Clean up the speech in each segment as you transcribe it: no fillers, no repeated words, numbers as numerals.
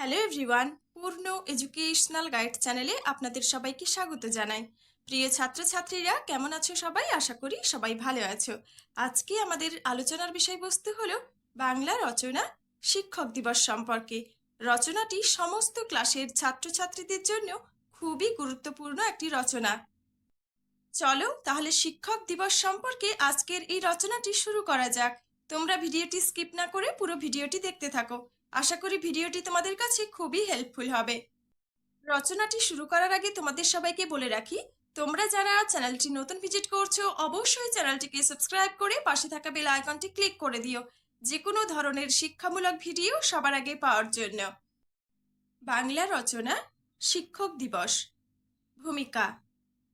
Hello everyone, পূর্ণ educational guide চ্যানেলে আপনাদের সবাইকে স্বাগত জানাই। প্রিয় ছাত্রছাত্রীরা, কেমন আছো সবাই? আশা করি সবাই ভালো আছো। আজকে আমাদের আলোচনার বিষয়বস্তু হলো বাংলা রচনা শিক্ষক দিবস সম্পর্কে। রচনাটি সমস্ত ক্লাসের ছাত্রছাত্রীদের জন্য খুবই গুরুত্বপূর্ণ একটি রচনা। চলো তাহলে শিক্ষক দিবস সম্পর্কে আজকের এই রচনাটি শুরু করা যাক। তোমরা ভিডিওটি স্কিপ না করে পুরো ভিডিওটি দেখতে থাকো। আশা করি ভিডিওটি তোমাদের কাছে খুবই হেল্পফুল হবে। রচনাটি শুরু করার আগে তোমাদের সবাইকে বলে রাখি, তোমরা যারা চ্যানেলটি নতুন ভিজিট করছো অবশ্যই চ্যানেলটিকে সাবস্ক্রাইব করে পাশে থাকা বেল আইকনটি ক্লিক করে দিও, যে কোনো ধরনের শিক্ষামূলক ভিডিও সবার আগে পাওয়ার জন্য। বাংলা রচনা শিক্ষক দিবস। ভূমিকা: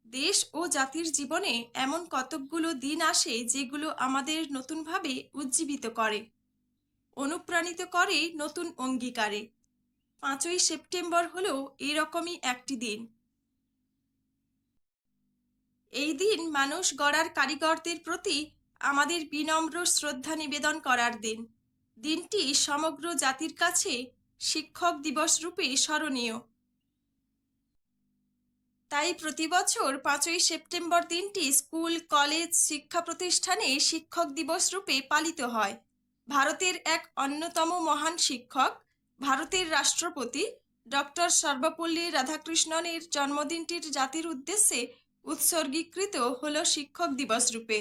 দেশ ও জাতির জীবনে এমন কতকগুলো দিন আসে যেগুলো আমাদের নতুনভাবে উজ্জীবিত করে, অনুপ্রাণিত করে নতুন অঙ্গীকারে। 5ই সেপ্টেম্বর হলো এরকমই একটি দিন। এই দিন মানুষ গড়ার কারিগরদের প্রতি আমাদের বিনম্র শ্রদ্ধা নিবেদন করার দিন। দিনটি সমগ্র জাতির কাছে শিক্ষক দিবস রূপে স্মরণীয়। তাই প্রতি বছর 5ই সেপ্টেম্বর দিনটি স্কুল, কলেজ, শিক্ষা প্রতিষ্ঠানে শিক্ষক দিবস রূপে পালিত হয়। ভারতের এক অন্যতম মহান শিক্ষক, ভারতের রাষ্ট্রপতি ডক্টর সর্বপল্লী রাধাকৃষ্ণনের জন্মদিনটির জাতির উদ্দেশ্যে উৎসর্গীকৃত হল শিক্ষক দিবস রূপে।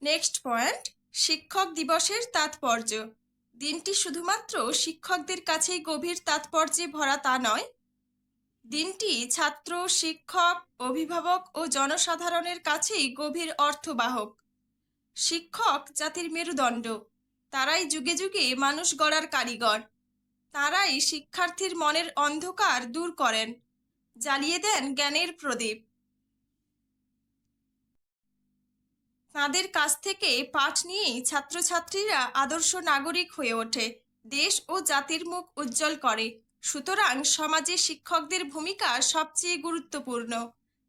নেক্সট পয়েন্ট: শিক্ষক দিবসের তাৎপর্য। দিনটি শুধুমাত্র শিক্ষকদের কাছেই গভীর তাৎপর্যে ভরা তা নয়, দিনটি ছাত্র, শিক্ষক, অভিভাবক ও জনসাধারণের কাছেই গভীর অর্থবাহক। শিক্ষক জাতির মেরুদণ্ড, তারাই যুগে যুগে মানুষ গড়ার কারিগর। তারাই শিক্ষার্থীর মনের অন্ধকার দূর করেন, জ্বালিয়ে দেন জ্ঞানের প্রদীপ। তাঁদের কাছ থেকে পাঠ নিয়েই ছাত্রছাত্রীরা আদর্শ নাগরিক হয়ে ওঠে, দেশ ও জাতির মুখ উজ্জ্বল করে। সুতরাং সমাজে শিক্ষকদের ভূমিকা সবচেয়ে গুরুত্বপূর্ণ।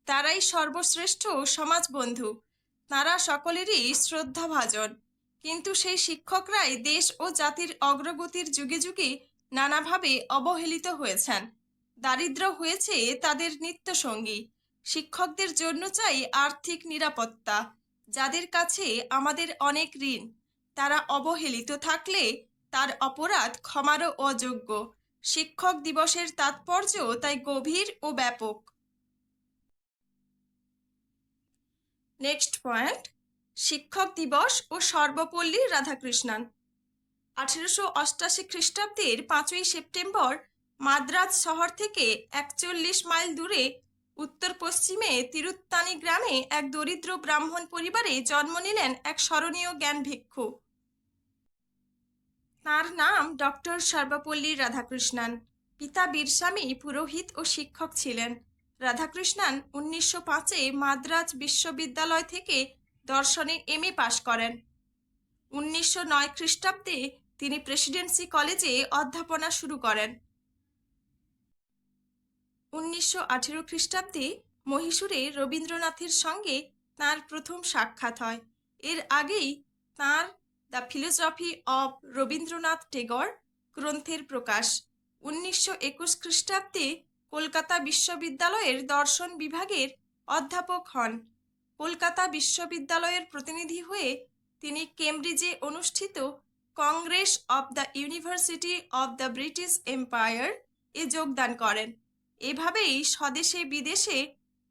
তারাই সর্বশ্রেষ্ঠ সমাজবন্ধু, তারা সকলেরই শ্রদ্ধাভাজন। কিন্তু সেই শিক্ষকরাই দেশ ও জাতির অগ্রগতির যুগে যুগে নানাভাবে অবহেলিত হয়েছেন। দারিদ্র্য হয়েছে তাদের নিত্যসঙ্গী। শিক্ষকদের জন্য চাই আর্থিক নিরাপত্তা, যাদের কাছে আমাদের অনেক ঋণ। তারা অবহেলিত থাকলে তার অপরাধ ক্ষমারও অযোগ্য। শিক্ষক দিবসের তাৎপর্য তাই গভীর ও ব্যাপক। নেক্সট পয়েন্ট: শিক্ষক দিবস ও সর্বপল্লী রাধাকৃষ্ণন। 1888 খ্রিস্টাব্দের 5ই সেপ্টেম্বর মাদ্রাজ শহর থেকে 41 মাইল দূরে উত্তর পশ্চিমে তিরুত্তানি গ্রামে এক দরিদ্র ব্রাহ্মণ পরিবারে জন্ম নিলেন এক স্মরণীয় জ্ঞান ভিক্ষু। তাঁর নাম ডক্টর সর্বপল্লী রাধাকৃষ্ণন। পিতা বীরস্বামী পুরোহিত ও শিক্ষক ছিলেন। রাধাকৃষ্ণন 1905-এ মাদ্রাজ বিশ্ববিদ্যালয় থেকে দর্শনে MA পাশ করেন। 1909 খ্রিস্টাব্দে তিনি প্রেসিডেন্সি কলেজে অধ্যাপনা শুরু করেন। 1918 খ্রিস্টাব্দে মহীশূরে রবীন্দ্রনাথের সঙ্গে তাঁর প্রথম সাক্ষাৎ হয়। এর আগেই তাঁর the philosophy of Rabindranath Tagore গ্রন্থের প্রকাশ। 1921 খ্রিস্টাব্দে কলকাতা বিশ্ববিদ্যালয়ের দর্শন বিভাগের অধ্যাপক হন। কলকাতা বিশ্ববিদ্যালয়ের প্রতিনিধি হয়ে তিনি কেমব্রিজে অনুষ্ঠিত congress of the university of the British empire এ যোগদান করেন। এভাবেই স্বদেশে বিদেশে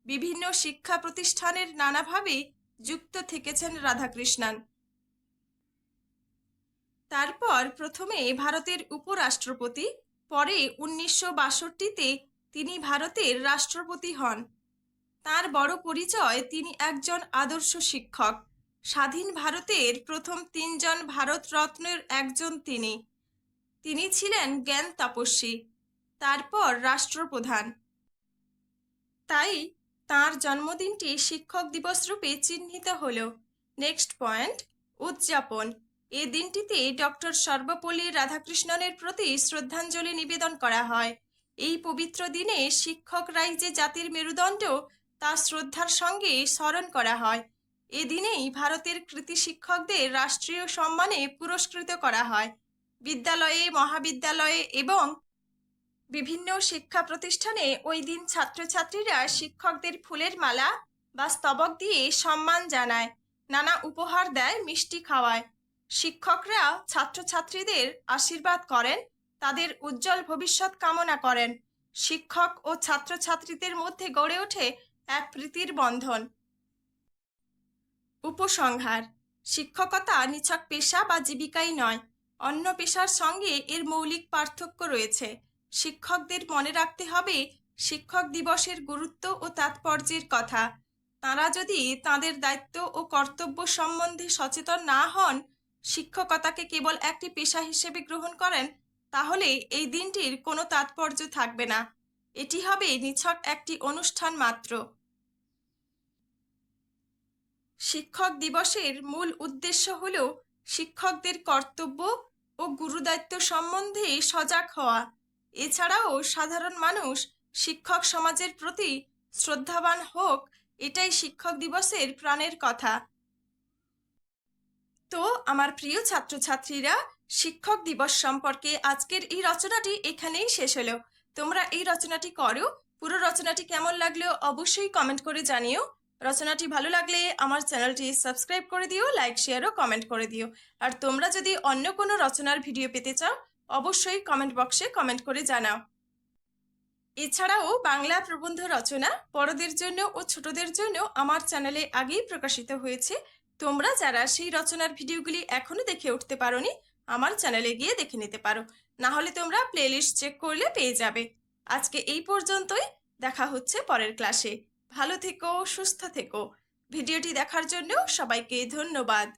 বিভিন্ন শিক্ষা প্রতিষ্ঠানের নানাভাবে যুক্ত থেকেছেন রাধাকৃষ্ণন। তারপর প্রথমে ভারতের উপরাষ্ট্রপতি, পরে 1962-তে তিনি ভারতের রাষ্ট্রপতি হন। তার বড় পরিচয়, তিনি একজন আদর্শ শিক্ষক। স্বাধীন ভারতের প্রথম 3 জন ভারতরত্নের একজন তিনি। তিনি ছিলেন জ্ঞান তপস্বী, তারপর রাষ্ট্রপ্রধান। তাই তাঁর জন্মদিনটি শিক্ষক দিবস রূপে চিহ্নিত হল। নেক্সট পয়েন্ট: উদযাপন। এই দিনটিতে ডক্টর সর্বপল্লী রাধাকৃষ্ণনের প্রতি শ্রদ্ধাঞ্জলি নিবেদন করা হয়। এই পবিত্র দিনে শিক্ষকরাই যে জাতির মেরুদণ্ড তা শ্রদ্ধার সঙ্গে স্মরণ করা হয়। এদিনেই ভারতের কৃতী শিক্ষকদের রাষ্ট্রীয় সম্মানে পুরস্কৃত করা হয়। বিদ্যালয়ে, মহাবিদ্যালয়ে এবং বিভিন্ন শিক্ষা প্রতিষ্ঠানে ওই দিন ছাত্রছাত্রীরা শিক্ষকদের ফুলের মালা বা স্তবক দিয়ে সম্মান জানায়, নানা উপহার দেয়, মিষ্টি খাওয়ায়। শিক্ষকরা ছাত্রছাত্রীদের আশীর্বাদ করেন, তাদের উজ্জ্বল ভবিষ্যৎ কামনা করেন। শিক্ষক ও ছাত্রছাত্রীদের মধ্যে গড়ে ওঠে এক প্রীতির বন্ধন। উপসংহার: শিক্ষকতা নিছক পেশা বা জীবিকাই নয়, অন্য পেশার সঙ্গে এর মৌলিক পার্থক্য রয়েছে। শিক্ষকদের মনে রাখতে হবে শিক্ষক দিবসের গুরুত্ব ও তাৎপর্যের কথা। তাঁরা যদি তাঁদের দায়িত্ব ও কর্তব্য সম্বন্ধে সচেতন না হন, শিক্ষকতাকে কেবল একটি পেশা হিসেবে গ্রহণ করেন, তাহলে এই দিনটির কোনো তাৎপর্য থাকবে না। এটি হবে নিছক একটি অনুষ্ঠান মাত্র। শিক্ষক দিবসের মূল উদ্দেশ্য হল শিক্ষকদের কর্তব্য ও গুরুদায়িত্ব সম্বন্ধে সজাগ হওয়া। এছাড়াও সাধারণ মানুষ শিক্ষক সমাজের প্রতি শ্রদ্ধাবান হোক, এটাই শিক্ষক দিবসের প্রাণের কথা। তো আমার প্রিয় ছাত্রছাত্রীরা, শিক্ষক দিবস সম্পর্কে আজকের এই রচনাটি এখানেই শেষ হলো। তোমরা এই রচনাটি করো। পুরো রচনাটি কেমন লাগলো অবশ্যই কমেন্ট করে জানিও। রচনাটি ভালো লাগলে আমার চ্যানেলটি সাবস্ক্রাইব করে দিও, লাইক, শেয়ার ও কমেন্ট করে দিও। আর তোমরা যদি অন্য কোনো রচনার ভিডিও পেতে চাও, অবশ্যই কমেন্ট বক্সে কমেন্ট করে জানাও। এছাড়াও বাংলা প্রবন্ধ রচনা বড়দের জন্য ও ছোটদের জন্য আমার চ্যানেলে আগেই প্রকাশিত হয়েছে। তোমরা যারা সেই রচনার ভিডিওগুলি এখনো দেখে উঠতে পারোনি, আমার চ্যানেলে গিয়ে দেখে নিতে পারো। না হলে তোমরা প্লেলিস্ট চেক করলে পেয়ে যাবে। আজকে এই পর্যন্তই, দেখা হচ্ছে পরের ক্লাসে। ভালো থেকো, সুস্থ থেকো। ভিডিওটি দেখার জন্য সবাইকে ধন্যবাদ।